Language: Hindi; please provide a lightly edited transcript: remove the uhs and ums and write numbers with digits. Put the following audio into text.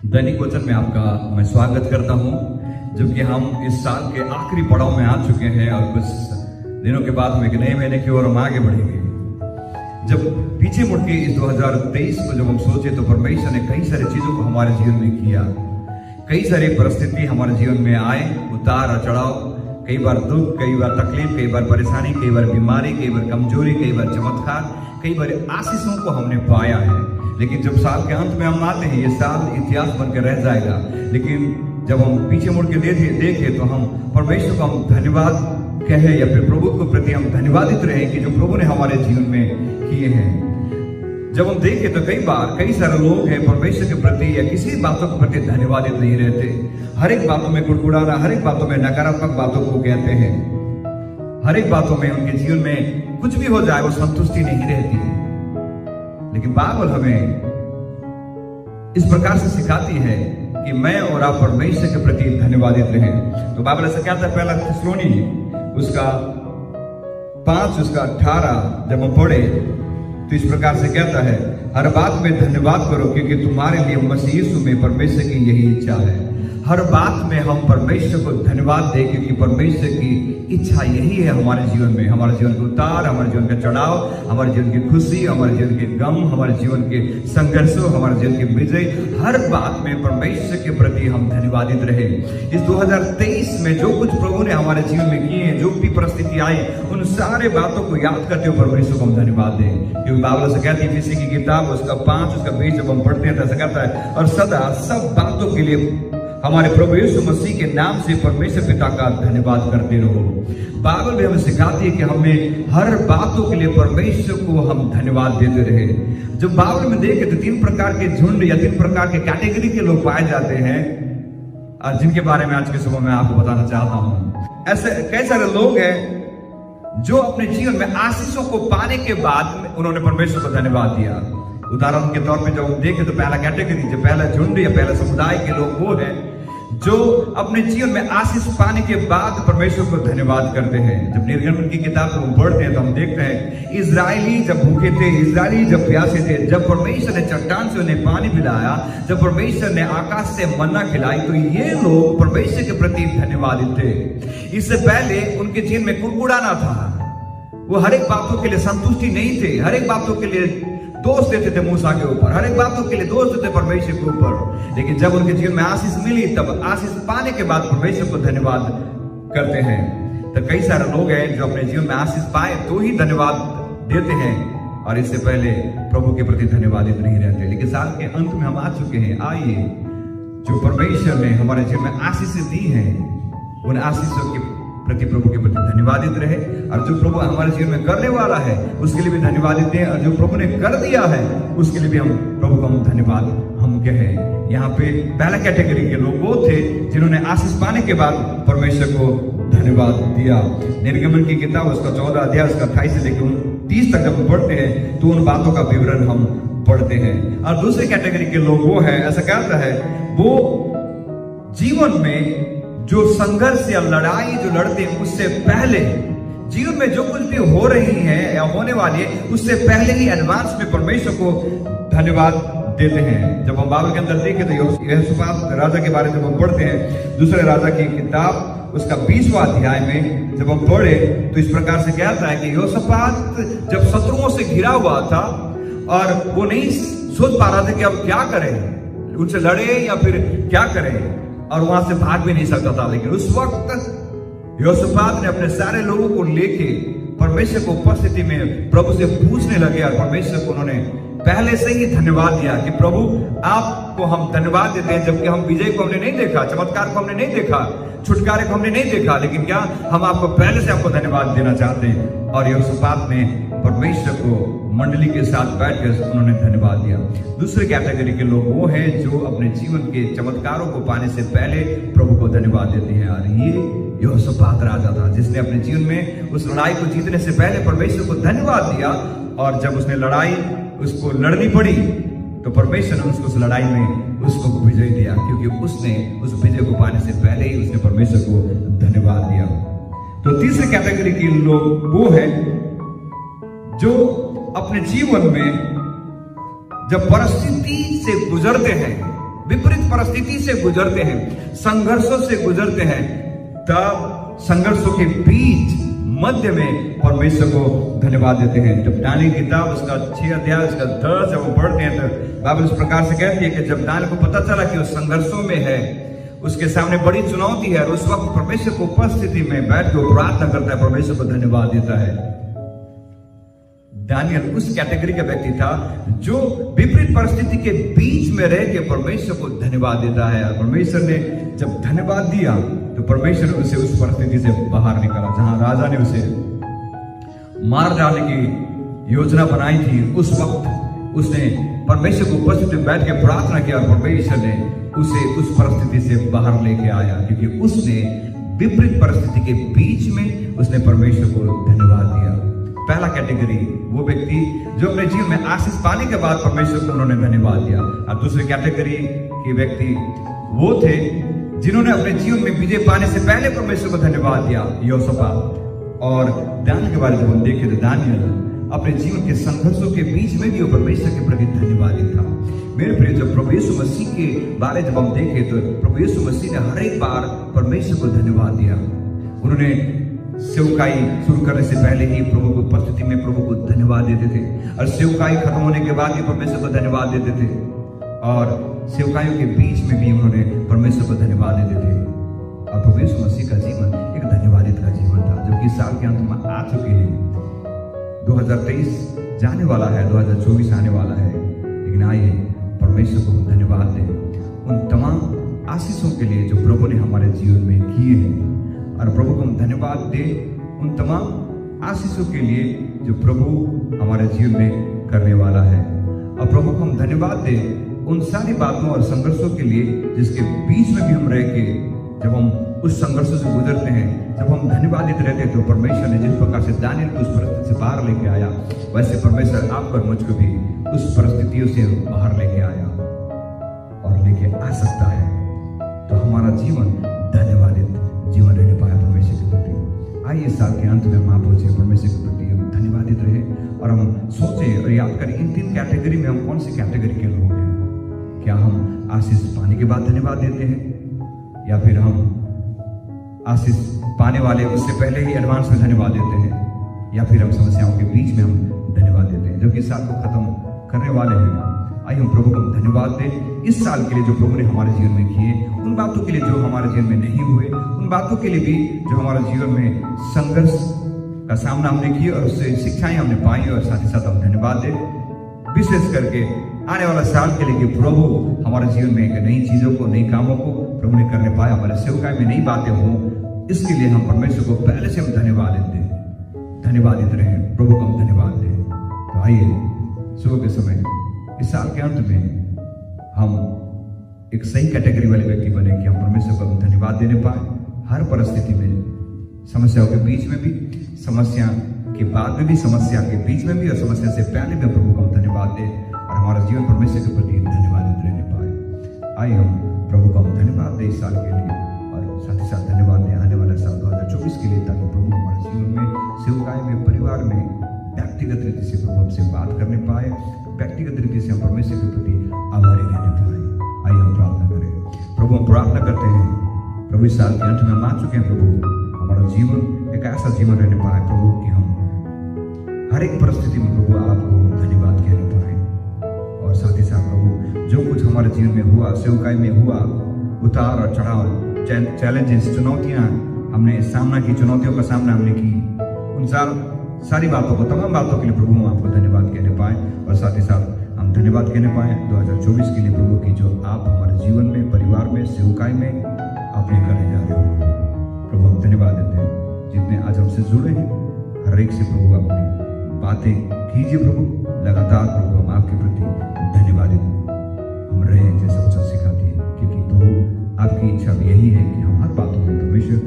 दैनिक वचन में आपका मैं स्वागत करता हूं, जो कि हम इस साल के आखिरी पड़ाव में आ चुके हैं और कुछ दिनों के बाद हम एक नए महीने की ओर हम आगे बढ़ेंगे। जब पीछे मुड़ के इस 2023 को जब हम सोचे तो परमेश्वर ने कई सारी चीजों को हमारे जीवन में किया। कई सारी परिस्थिति हमारे जीवन में आए, उतार और चढ़ाव, कई बार दुख, कई बार तकलीफ, कई बार परेशानी, कई बार बीमारी, कई बार कमजोरी, कई बार चमत्कार, कई बार आशीषों को हमने पाया है। लेकिन जब साल के अंत में हम आते हैं, ये साल इतिहास बनकर रह जाएगा। लेकिन जब हम पीछे मुड़ के देखें तो हम परमेश्वर को हम धन्यवाद कहें या फिर प्रभु के प्रति हम धन्यवादित रहे कि जो प्रभु ने हमारे जीवन में किए हैं। जब हम देखें तो कई बार कई सारे लोग हैं परमेश्वर के प्रति या किसी बातों के प्रति धन्यवादित नहीं रहते। हर एक बातों में कुड़कुड़ाना, हर एक बातों में नकारात्मक बातों को कहते हैं। हर एक बातों में उनके जीवन में कुछ भी हो जाए वो संतुष्टि नहीं रहती है। लेकिन बाइबल हमें इस प्रकार से सिखाती है कि मैं और आप परमेश्वर के प्रति धन्यवादित रहें। तो बाइबल ऐसा कहता है, पहला थिस्सलुनी उसका 5 उसका 18 जब हम पढ़े तो इस प्रकार से कहता है, हर बात में धन्यवाद करो क्योंकि तुम्हारे लिए मसीह यीशु में परमेश्वर की यही इच्छा है। हर बात में हम परमेश्वर को धन्यवाद दें क्योंकि परमेश्वर की इच्छा यही है हमारे जीवन में। हमारे जीवन के उतार, हमारे जीवन का चढ़ाव, हमारे जीवन की खुशी, हमारे जीवन के गम, हमारे जीवन के संघर्षों, हमारे जीवन की विजय, हर बात में परमेश्वर के प्रति हम धन्यवादित रहे। इस 2023 में जो कुछ प्रभु ने हमारे जीवन में किए हैं, जो भी परिस्थिति आई, उन सारे बातों को याद करते हुए परमेश्वर को हम धन्यवाद दें। क्योंकि बाइबल से कहती है, इफिसी की किताब उसका 5 उसका 20 जब हम पढ़ते हैं तो ऐसा कहता है, और सदा सब बातों के लिए हमारे प्रभु यीशु मसीह के नाम से परमेश्वर पिता का धन्यवाद करते रहो। बाइबल भी हमें सिखाती है कि हमें हर बातों के लिए परमेश्वर को हम धन्यवाद देते रहे। जब बाइबल में देखें तो 3 प्रकार के झुंड या 3 प्रकार के कैटेगरी के लोग पाए जाते हैं, और जिनके बारे में आज के सुबह मैं आपको बताना चाहता हूं। ऐसे कई सारे लोग हैं जो अपने जीवन में आशीषों को पाने के बाद उन्होंने परमेश्वर को धन्यवाद दिया। उदाहरण के तौर पे जब हम देखें तो पहला कैटेगरी, जो पहला झुंड या पहला समुदाय के लोग वो है जो अपने जीवन में आशीष पाने के बाद परमेश्वर को धन्यवाद करते हैं। जब निर्गमन की किताब को हम पढ़ते हैं तो हम देखते हैं, इजरायली जब भूखे थे, इजरायली जब प्यासे थे, जब परमेश्वर ने चट्टान से उन्हें पानी पिलाया, जब परमेश्वर ने आकाश से मन्ना खिलाई, तो ये लोग परमेश्वर के प्रति धन्यवादित थे। इससे पहले उनके जीवन में कुड़कुड़ाना था। वो हर एक बातों के लिए संतुष्टि नहीं थे, हर एक बातों के लिए दोष देते थे मूसा के ऊपर, हर एक बातों के लिए दोष देते परमेश्वर के ऊपर। लेकिन जब उनके जीवन में आशीष मिली, तब आशीष पाने के बाद परमेश्वर को धन्यवाद करते हैं। तो कई सारे लोग हैं जो अपने जीवन में आशीष पाए तो ही धन्यवाद देते हैं, और इससे पहले प्रभु के प्रति धन्यवादित नहीं रहते। लेकिन साल के अंत में हम आ चुके हैं। आइए, जो परमेश्वर ने हमारे जीवन में आशीष दी है, उन आशीषों के प्रति प्रभु के प्रति धन्यवादित रहे, और जो प्रभु हमारे जीवन में करने वाला है उसके लिए भी धन्यवादित है, और जो प्रभु ने कर दिया है उसके लिए भी हम प्रभु को हम धन्यवाद हम कहें। यहाँ पे पहला कैटेगरी के लोग वो थे जिन्होंने आशीष पाने के बाद परमेश्वर को धन्यवाद दिया। निर्गमन की किताब उसका 14 अध्याय उसका 28 से लेकर 30 तक जब हम पढ़ते हैं तो उन बातों का विवरण हम पढ़ते हैं। और दूसरे कैटेगरी के लोग वो है, ऐसा कहता है, वो जीवन में जो संघर्ष या लड़ाई जो लड़ते हैं उससे पहले, जीवन में जो कुछ भी हो रही है या होने वाली है उससे पहले ही एडवांस में परमेश्वर को धन्यवाद देते हैं। जब हम बाइबल के अंदर देखें तो यहोशापात राजा के बारे में जब हम पढ़ते हैं, दूसरे राजा की किताब उसका 20वां अध्याय में जब हम पढ़े तो इस प्रकार से कहता है कि यहोशापात जब शत्रुओं से घिरा हुआ था और वो नहीं सोच पा रहा था कि अब क्या करें, उनसे लड़े या फिर क्या करें, और वहां से भाग भी नहीं सकता था। लेकिन उस वक्त यहोशापात ने अपने सारे लोगों को लेके परमेश्वर को उपस्थिति में प्रभु से पूछने लगे, और परमेश्वर को उन्होंने पहले से ही धन्यवाद दिया कि प्रभु आपको हम धन्यवाद देते हैं, जबकि हम विजय को हमने नहीं देखा, चमत्कार को हमने नहीं देखा, छुटकारे को हमने नहीं देखा, लेकिन क्या हम आपको पहले से आपको धन्यवाद देना चाहते हैं। और यहोशापात ने परमेश्वर को मंडली के साथ बैठकर उन्होंने धन्यवाद दिया। दूसरे कैटेगरी के लोग वो हैं जो अपने जीवन के चमत्कारों को पाने से पहले प्रभु को धन्यवाद देते हैं, और ये यहोशापात राजा था जिसने अपने जीवन में उस लड़ाई को जीतने से पहले परमेश्वर को धन्यवाद दिया, और जब उसने लड़ाई उसको लड़नी पड़ी तो परमेश्वर ने उसको उस लड़ाई में उसको विजय दिया, क्योंकि उसने उस विजय को पाने से पहले ही उसने परमेश्वर को धन्यवाद दिया। तो तीसरे कैटेगरी के लोग वो है जो अपने जीवन में जब परिस्थिति से गुजरते हैं, विपरीत परिस्थिति से गुजरते हैं, संघर्षों से गुजरते हैं, तब संघर्षों के बीच मध्य में परमेश्वर को धन्यवाद देते हैं। जब दानियेल की किताब उसका 6 अध्याय उसका 10 जब हम पढ़ते हैं तो बाइबल इस प्रकार से कहती है कि जब दानियेल को पता चला कि वो संघर्षों में है, उसके सामने बड़ी चुनौती है, और उस वक्त परमेश्वर को उपस्थिति में बैठ के प्रार्थना करता है, परमेश्वर को धन्यवाद देता है। दानियेल उस कैटेगरी का व्यक्ति था जो विपरीत परिस्थिति के बीच में रह के परमेश्वर को धन्यवाद देता है, और परमेश्वर ने जब धन्यवाद दिया तो परमेश्वर उसे उस परिस्थिति से बाहर निकाला। जहां राजा ने उसे मार डालने की योजना बनाई थी, उस वक्त उसने परमेश्वर को उपस्थिति में बैठ के प्रार्थना किया, और परमेश्वर ने उसे उस परिस्थिति से बाहर लेके आया, क्योंकि उसने विपरीत परिस्थिति के बीच में उसने परमेश्वर को धन्यवाद दिया। पहला कैटेगरी वो व्यक्ति जो अपने जीवन में आशीष पाने के बाद परमेश्वर को उन्होंने धन्यवाद दिया, और दूसरी कैटेगरी के व्यक्ति वो थे जिन्होंने अपने जीवन में विजय पाने से पहले परमेश्वर को धन्यवाद दिया। यहोशापात और दानियेल के बारे में हम देखें तो दानियेल अपने जीवन के संघर्षों के बीच में भी वो परमेश्वर के प्रति धन्यवादी था। मेरे प्रिय, जब प्रभु यीशु मसीह के बारे जब हम देखें तो प्रभु यीशु मसीह ने हर एक बार परमेश्वर को धन्यवाद दिया। उन्होंने सेवकाई शुरू करने से पहले ही प्रभु को उपस्थिति में प्रभु को धन्यवाद देते थे, और सेवकाई खत्म होने के बाद ही परमेश्वर को धन्यवाद देते थे, और सेवकाइयों के बीच में भी उन्होंने परमेश्वर को धन्यवाद देते थे। और प्रभु यीशु मसीह का जीवन एक धन्यवादित का जीवन था, जो कि साल के अंत में आ चुके हैं। 2023 जाने वाला है, 2024 आने वाला है, लेकिन आइए परमेश्वर को हम धन्यवाद दें उन तमाम आशीषों के लिए जो प्रभु ने हमारे जीवन में किए हैं, और प्रभु को हम धन्यवाद दें उन तमाम आशीषों के लिए जो प्रभु हमारे जीवन में करने वाला है, और प्रभु को हम धन्यवाद दें उन सारी बातों और संघर्षों के लिए जिसके बीच में भी हम रह के जब हम उस संघर्षों से गुजरते हैं, जब हम धन्यवादित रहते हैं, तो परमेश्वर ने जिस प्रकार से दानियेल को उस परिस्थिति से बाहर लेके आया, वैसे परमेश्वर आपको और मुझको भी उस परिस्थितियों से बाहर लेके आया और लेके आ सकता है। तो हमारा जीवन धन्यवादित जीवन रहने पाया परमेश्वर के प्रति। आइए साल के अंत में हम आप पहुंचे परमेश्वर के प्रति हम धन्यवादित रहे, और हम सोचें और याद करें इन 3 कैटेगरी में हम कौन सी कैटेगरी के लोग हैं। क्या हम आशीष पाने के बाद धन्यवाद देते हैं, या फिर हम आशीष पाने वाले उससे पहले ही एडवांस में धन्यवाद देते हैं, या फिर हम समस्याओं के बीच में हम धन्यवाद देते हैं, जो कि साल को खत्म करने वाले हैं। आइए हम प्रभु को धन्यवाद दें इस साल के लिए जो प्रभु ने हमारे जीवन में किए, उन बातों के लिए जो हमारे जीवन में नहीं हुए, उन बातों के लिए भी जो हमारे जीवन में संघर्ष का सामना हमने किया और उससे शिक्षाएं हमने पाई, और साथ ही साथ हम धन्यवाद दें विशेष करके आने वाला साल के लिए कि प्रभु हमारे जीवन में नई चीजों को, नई कामों को प्रभु ने करने पाया, हमारे सेवकाई में नई बातें हों, इसके लिए हम परमेश्वर को पहले से हम धन्यवाद दें, धन्यवादित रहें, प्रभु को हम धन्यवाद दें। तो आइए सुबह के समय इस साल के अंत में हम एक सही कैटेगरी वाले व्यक्ति बने कि हम परमेश्वर को हम धन्यवाद देने पाए, हर परिस्थिति में, समस्याओं के बीच में भी, समस्या के बाद में भी, समस्या के बीच में भी, और समस्या से पहले भी प्रभु को हम धन्यवाद दें, और हमारा जीवन परमेश्वर के प्रति धन्यवादित रहने पाए। आइए हम प्रभु को हम धन्यवाद दें इस साल के लिए, और साथ ही साथ धन्यवाद दें आने वाले साल 2024 के लिए, ताकि प्रभु हमारे जीवन में, सेवकाई में, परिवार में व्यक्तिगत रीति से प्रभु हमसे बात करने पाए, व्यक्तिगत रीति से हम परमेश्वर के प्रति आभारी रहने पाए। आइए हम प्रार्थना करें। प्रभु हम प्रार्थना करते हैं, प्रभु इस साल के अंत में हम आ चुके हैं, प्रभु हमारा जीवन एक ऐसा जीवन रहने पाए प्रभु कि हम हर एक परिस्थिति में प्रभु आपको धन्यवाद कहने पाए, और साथ ही साथ प्रभु जो कुछ हमारे जीवन में हुआ, सेवकाई में हुआ, उतार और चढ़ाव, चैलेंजेस, चुनौतियां हमने सामना की, चुनौतियों का सामना हमने की, उन सारी बातों को, तमाम बातों के लिए प्रभु हम आपको धन्यवाद कहने पाए, और साथ ही साथ हम धन्यवाद कहने पाए 2024 के लिए प्रभु की जो आप हमारे जीवन में, परिवार में, सेवकाई में आपने करने जा रहे हो। प्रभु हम धन्यवाद देते हैं जितने आज हमसे जुड़े हैं, हर एक से प्रभु अपनी बातें कीजिए प्रभु, लगातार प्रभु हम आपके प्रति धन्यवादित हम रहे जैसे वचन सिखाती है, क्योंकि प्रभु आपकी इच्छा भी यही है कि हम हर बातों में परमेश्वर